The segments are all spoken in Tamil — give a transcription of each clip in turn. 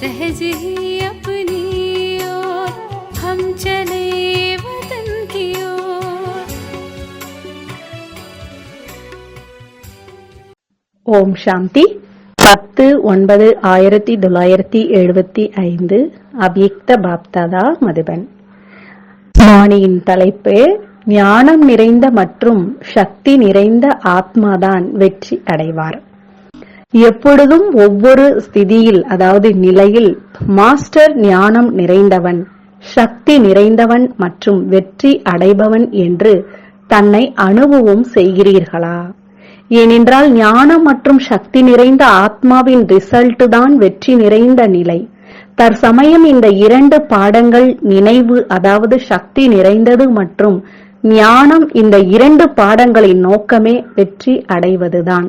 सहज ही अपनी ओर हम चले वतन की ओर। ஓம் சாந்தி. 10/9/1975 அவ்யக்த பாப்தாதா மதுபன். வாணியின் தலைப்பு ஞானம் நிறைந்த மற்றும் சக்தி நிறைந்த ஆத்மாதான் வெற்றி அடைவார். எப்பொழுதும் ஒவ்வொரு ஸ்திதியில் அதாவது நிலையில் மாஸ்டர் ஞானம் நிறைந்தவன், சக்தி நிறைந்தவன் மற்றும் வெற்றி அடைபவன் என்று தன்னை அனுபவம் செய்கிறீர்களா? ஏனென்றால் ஞானம் மற்றும் சக்தி நிறைந்த ஆத்மாவின் ரிசல்ட் தான் வெற்றி நிறைந்த நிலை. தற்சமயம் இந்த இரண்டு பாடங்கள் நினைவு அதாவது சக்தி நிறைந்தது மற்றும் ஞானம், இந்த இரண்டு பாடங்களின் நோக்கமே வெற்றி அடைவதுதான்.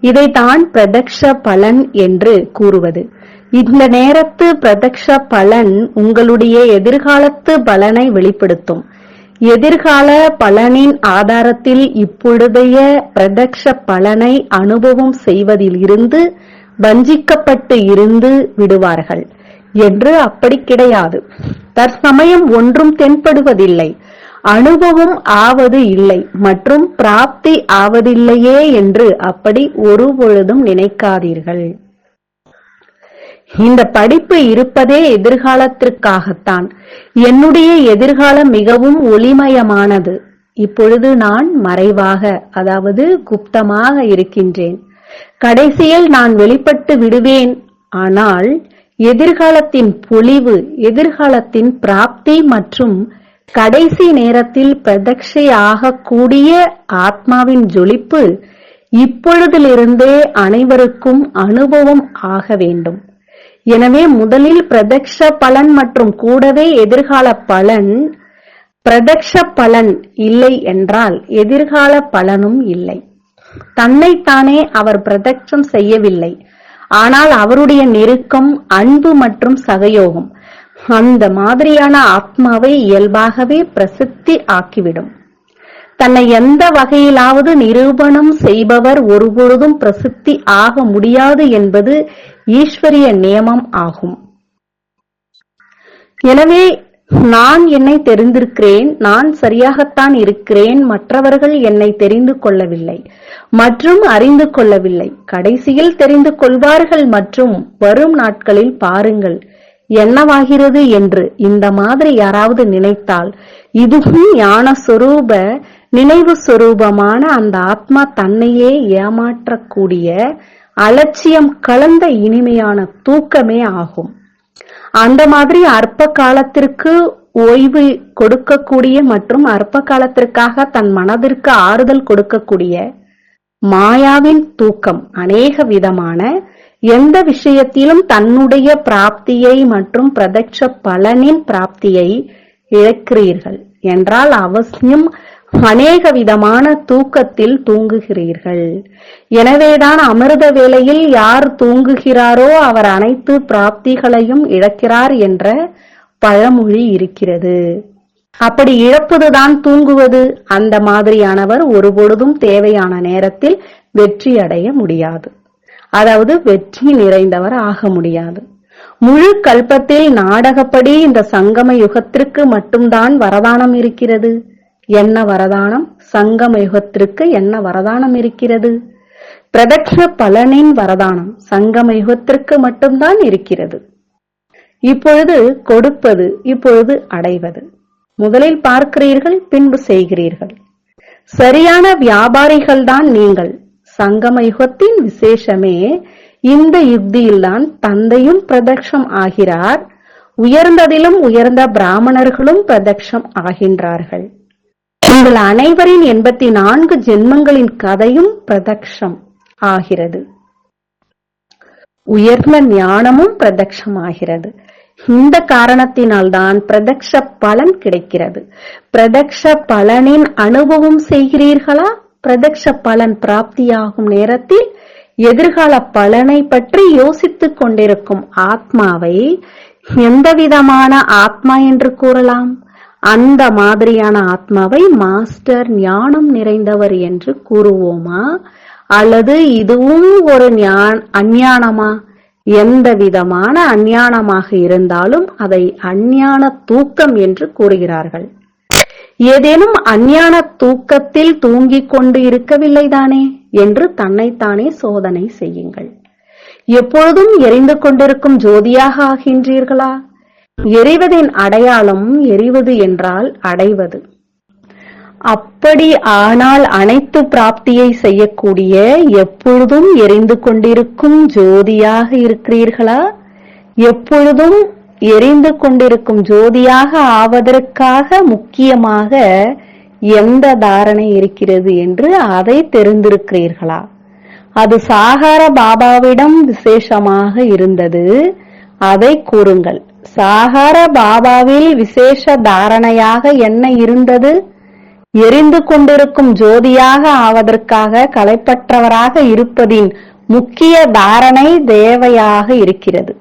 இதைத்தான் பிரதக்ஷ பலன் என்று கூறுவது. இந்த நேரத்து பிரதக்ஷ பலன் உங்களுடைய எதிர்காலத்து பலனை வெளிப்படுத்தும். எதிர்கால பலனின் ஆதாரத்தில் இப்பொழுதைய பிரதக்ஷ பலனை அனுபவம் செய்வதில் இருந்து வஞ்சிக்கப்பட்டு இருந்து விடுவார்கள் என்று அப்படி கிடையாது. தற்சமயம் ஒன்றும் தென்படுவதில்லை, அனுபவம் ஆவது இல்லை மற்றும் பிராப்தி ஆவதில்லையே என்று அப்படி ஒருபொழுதும் நினைக்காதீர்கள். இந்த படிப்பு இருப்பதே எதிர்காலத்திற்காகத்தான். என்னுடைய எதிர்காலம் மிகவும் ஒளிமயமானது. இப்பொழுது நான் மறைவாக அதாவது குப்தமாக இருக்கின்றேன். கடைசியில் நான் வெளிப்பட்டு விடுவேன். ஆனால் எதிர்காலத்தின் பொலிவு, எதிர்காலத்தின் பிராப்தி மற்றும் கடைசி நேரத்தில் பிரதட்சையாக கூடிய ஆத்மாவின் ஜொலிப்பு இப்பொழுதிலிருந்தே அனைவருக்கும் அனுபவம் ஆக வேண்டும். எனவே முதலில் பிரதக்ஷ பலன் மற்றும் கூடவே எதிர்கால பலன். பிரதக்ஷ பலன் இல்லை என்றால் எதிர்கால பலனும் இல்லை. தன்னைத்தானே அவர் பிரதக்ஷம் செய்யவில்லை, ஆனால் அவருடைய நெருக்கம், அன்பு மற்றும் சகயோகம் அந்த மாதிரியான ஆத்மாவை இயல்பாகவே பிரசித்தி ஆக்கிவிடும். தன்னை எந்த வகையிலாவது நிரூபணம் செய்பவர் ஒருபொழுதும் பிரசித்தி ஆக முடியாது என்பது ஈஸ்வரிய நியமம் ஆகும். எனவே நான் என்னை தெரிந்திருக்கிறேன், நான் சரியாகத்தான் இருக்கிறேன், மற்றவர்கள் என்னை தெரிந்து கொள்ளவில்லை மற்றும் அறிந்து கொள்ளவில்லை, கடைசியில் தெரிந்து கொள்வார்கள் மற்றும் வரும் நாட்களில் பாருங்கள் என்னவாகிறது என்று இந்த மாதிரி யாராவது நினைத்தால் இதுவும் ஞான சொரூப நினைவு சொரூபமான அந்த ஆத்மா தன்னையே ஏமாற்றக்கூடிய அலட்சியம் கலந்த இனிமையான தூக்கமே ஆகும். அந்த மாதிரி அற்ப காலத்திற்கு ஓய்வு கொடுக்கக்கூடிய மற்றும் அற்ப காலத்திற்காக தன் மனதிற்கு ஆறுதல் கொடுக்கக்கூடிய மாயாவின் தூக்கம். அநேக விதமான எந்த விஷயத்திலும் தன்னுடைய பிராப்தியை மற்றும் பிரதட்ச பலனின் பிராப்தியை இழக்கிறீர்கள் என்றால் அவசியம் அநேக விதமான தூக்கத்தில் தூங்குகிறீர்கள். எனவேதான் அமிர்த வேளையில் யார் தூங்குகிறாரோ அவர் அனைத்து பிராப்திகளையும் இழக்கிறார் என்ற பழமொழி இருக்கிறது. அப்படி இழப்பதுதான் தூங்குவது. அந்த மாதிரியானவர் ஒருபொழுதும் தேவையான நேரத்தில் வெற்றி அடைய முடியாது, அதாவது வெற்றி நிறைந்தவர் ஆக முடியாது. முழு கல்பத்தில் நாடகப்படி இந்த சங்கம யுகத்திற்கு மட்டும்தான் வரதானம் இருக்கிறது. என்ன வரதானம்? சங்கம யுகத்திற்கு என்ன வரதானம் இருக்கிறது? பிரதட்ச பலனின் வரதானம் சங்கம யுகத்திற்கு மட்டும்தான் இருக்கிறது. இப்பொழுது கொடுப்பது, இப்பொழுது அடைவது. முதலில் பார்க்கிறீர்கள், பின்பு செய்கிறீர்கள். சரியான வியாபாரிகள் தான் நீங்கள். சங்கம யுகத்தின் விசேஷமே இந்த யுக்தியில்தான் தந்தையும் பிரதட்சம் ஆகிறார். உயர்ந்ததிலும் உயர்ந்த பிராமணர்களும் பிரதக்ஷம் ஆகின்றார்கள். உங்கள் அனைவரின் 84 ஜென்மங்களின் கதையும் பிரதக்ஷம் ஆகிறது. உயர்ந்த ஞானமும் பிரதக்ஷம் ஆகிறது. இந்த காரணத்தினால்தான் பிரதக்ஷ பலன் கிடைக்கிறது. பிரதக்ஷ பலனின் அனுபவம் செய்கிறீர்களா? பிரதக்ஷ பலன் பிராப்தியாகும் நேரத்தில் எதிர்கால பலனை பற்றி யோசித்துக் கொண்டிருக்கும் ஆத்மாவை எந்தவிதமான ஆத்மா என்று கூறலாம்? அந்த மாதிரியான ஆத்மாவை மாஸ்டர் ஞானம் நிறைந்தவர் என்று கூறுவோமா? அல்லது இதுவும் ஒரு அஞ்ஞானமா? எந்த விதமான அஞ்ஞானமாக இருந்தாலும் அதை அஞ்ஞான தூக்கம் என்று கூறுகிறார்கள். ஏதேனும் அஞ்ஞான தூக்கத்தில் தூங்கிக் கொண்டு இருக்கவில்லைதானே என்று தன்னைத்தானே சோதனை செய்யுங்கள். எப்பொழுதும் எரிந்து கொண்டிருக்கும் ஜோதியாக ஆகின்றீர்களா? எரிவதின் அடையாளம் எரிவது என்றால் அடைவது. அப்படி ஆனால் அனைத்து பிராப்தியை செய்யக்கூடிய எப்பொழுதும் எரிந்து கொண்டிருக்கும் ஜோதியாக இருக்கிறீர்களா? எப்பொழுதும் எரிந்து கொண்டிருக்கும் ஜோதியாக ஆவதற்காக முக்கியமாக எந்த தாரணை இருக்கிறது என்று அதை தெரிந்திருக்கிறீர்களா? அது சாகார பாபாவிடம் விசேஷமாக இருந்தது. அதை கூறுங்கள். சாகார பாபாவில் விசேஷ தாரணையாக என்ன இருந்தது? எரிந்து கொண்டிருக்கும் ஜோதியாக ஆவதற்காக களைப்பற்றவராக இருப்பதின் முக்கிய தாரணை தேவையாக இருக்கிறது.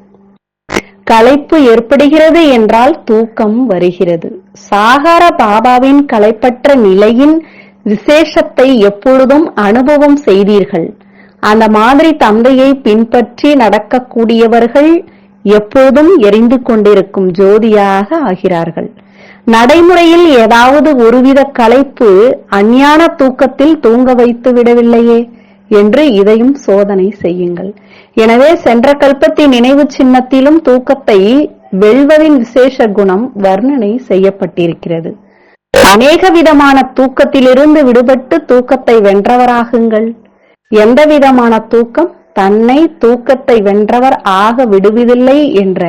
களைப்பு ஏற்படுகிறது என்றால் தூக்கம் வருகிறது. சாகார பாபாவின் களைப்பற்ற நிலையின் விசேஷத்தை எப்பொழுதும் அனுபவம் செய்தீர்கள். அந்த மாதிரி தந்தையை பின்பற்றி நடக்கக்கூடியவர்கள் எப்போதும் எரிந்து கொண்டிருக்கும் ஜோதியாக ஆகிறார்கள். நடைமுறையில் ஏதாவது ஒருவித களைப்பு அஞ்ஞான தூக்கத்தில் தூங்க வைத்து விடவில்லையே என்று இதையும் சோதனை செய்யுங்கள். எனவே சென்ற கல்பத்தின் நினைவு சின்னத்திலும் தூக்கத்தை வெல்வதின் விசேஷ குணம் வர்ணனை செய்யப்பட்டிருக்கிறது. அநேக விதமான தூக்கத்திலிருந்து விடுபட்டு தூக்கத்தை வென்றவராகுங்கள். எந்த விதமான தூக்கம் தன்னை தூக்கத்தை வென்றவர் ஆக விடுவதில்லை என்ற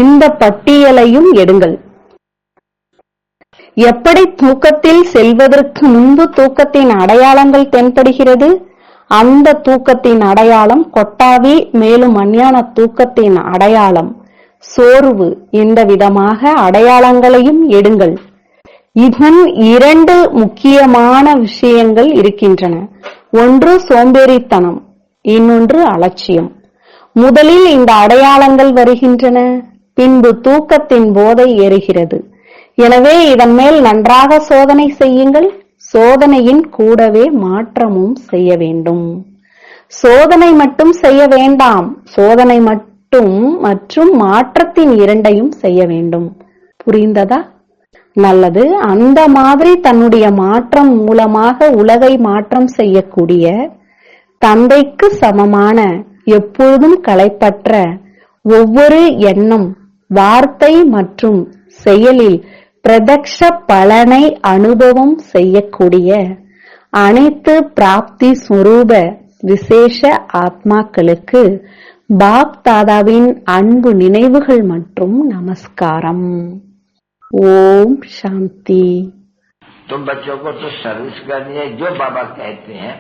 இந்த பட்டியலையும் எடுங்கள். எப்படி தூக்கத்தில் செல்வதற்கு முன்பு தூக்கத்தின் அடையாளங்கள் தென்படுகிறது? அந்த தூக்கத்தின் அடையாளம் கொட்டாவி, மேலும் அஞ்ஞான தூக்கத்தின் அடையாளம் சோர்வு. இந்த விதமாக அடையாளங்களையும் எடுங்கள். இதன் 2 முக்கியமான விஷயங்கள் இருக்கின்றன. ஒன்று சோம்பேறித்தனம், இன்னொன்று அலட்சியம். முதலில் இந்த அடையாளங்கள் வருகின்றன, பின்பு தூக்கத்தின் போதை ஏறுகிறது. எனவே இதன் மேல் நன்றாக சோதனை செய்யுங்கள். சோதனையின் கூடவே மாற்றமும் செய்ய வேண்டும். சோதனை மட்டும் செய்ய வேண்டாம், சோதனை மட்டும் மற்றும் மாற்றத்தின் 2ஐயும் செய்ய வேண்டும். புரிந்ததா? நல்லது. அந்த மாதிரி தன்னுடைய மாற்றம் மூலமாக உலகை மாற்றம் செய்யக்கூடிய தந்தைக்கு சமமான எப்பொழுதும் களைப்பற்ற ஒவ்வொரு எண்ணம், வார்த்தை மற்றும் செயலில் பிரதக்ஷ பலனை அனுபவம் செய்யக்கூடிய அனைத்து பிராப்தி ஸ்வரூப விசேஷ ஆத்மாக்களுக்கு பாப் தாதாவின் அன்பு நினைவுகள் மற்றும் நமஸ்காரம். ஓம் சாந்தி. तुम बच्चों को तो सर्विस करनी है, जो बाबा कहते हैं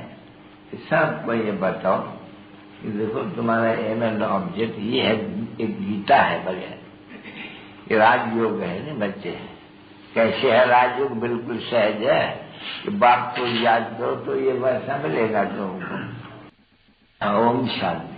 सबको ये बताओ कि देखो तुम्हारा एम एंड ऑब्जेक्ट ये है, एक गीता है बगैर, ये राजयोग है ना बच्चे। कैसे है राजयोग? बिल्कुल सहज है कि बाप को याद करो तो ये वैसा मिलेगा तुमको। ओम शांति।